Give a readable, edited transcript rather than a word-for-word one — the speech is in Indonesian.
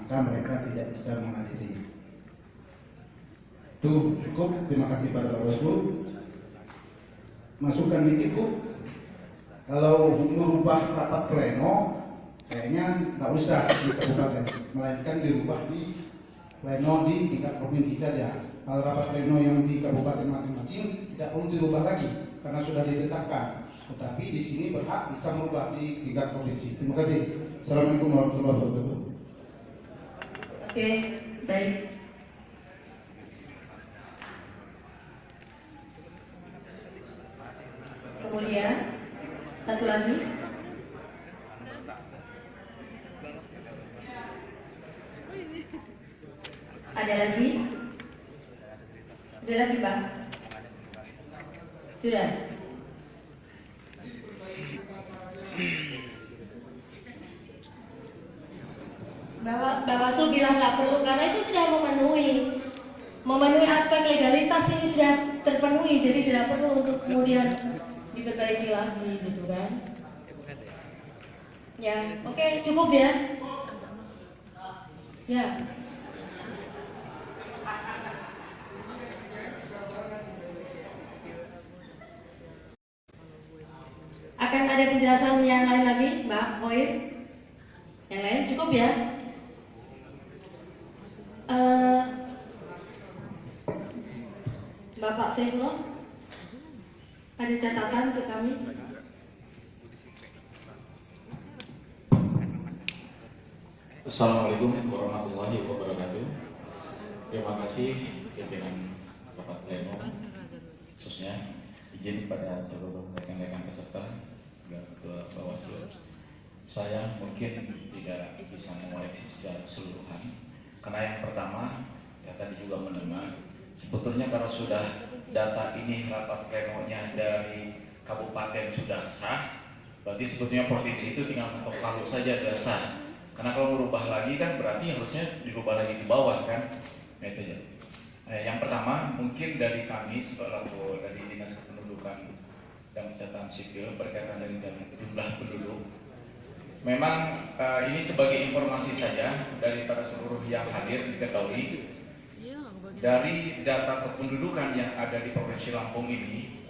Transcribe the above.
maka mereka tidak bisa menghadiri. Itu cukup. Terima kasih pada Bapak Ibu. Masukan dikit Bu, kalau merubah rapat pleno kayaknya nggak usah di kabupaten, melainkan dirubah di pleno di tingkat provinsi saja. Kalau rapat pleno yang di kabupaten masing-masing tidak perlu dirubah lagi karena sudah ditetapkan. Tetapi di sini berhak bisa merubah di tingkat provinsi. Terima kasih. Assalamualaikum warahmatullahi wabarakatuh. Oke, baik. Kemudian satu lagi. Ada lagi? Ada lagi Pak? Sudah. Bawaslu bilang nggak perlu karena itu sudah memenuhi aspek legalitas, ini sudah terpenuhi, jadi tidak perlu untuk kemudian diperbaiki lagi gitu kan. Ya, oke, cukup ya. Ya. Akan ada penjelasan yang lain lagi, Mbak Hoir? Yang lain cukup ya? Bapak Saifullah, ada catatan ke kami? Assalamualaikum warahmatullahi wabarakatuh. Terima kasih pimpinan rapat pleno, khususnya izin pada seluruh rekan-rekan peserta dan ketua Bawaslu. Saya mungkin tidak bisa mengoreksi secara keseluruhan, karena yang pertama saya tadi juga mendengar sebetulnya kalau sudah data ini rapat plenonya dari kabupaten sudah sah, berarti sebetulnya provinsi itu tinggal mentok palu saja sudah sah. Karena kalau berubah lagi kan berarti harusnya dirubah lagi di bawah kan. Nah itu aja. Yang pertama mungkin dari kami selaku dari Dinas Kependudukan dan Catatan Sipil berkaitan dengan jumlah penduduk. Memang ini sebagai informasi saja daripada seluruh yang hadir diketahui dari data kependudukan yang ada di Provinsi Lampung ini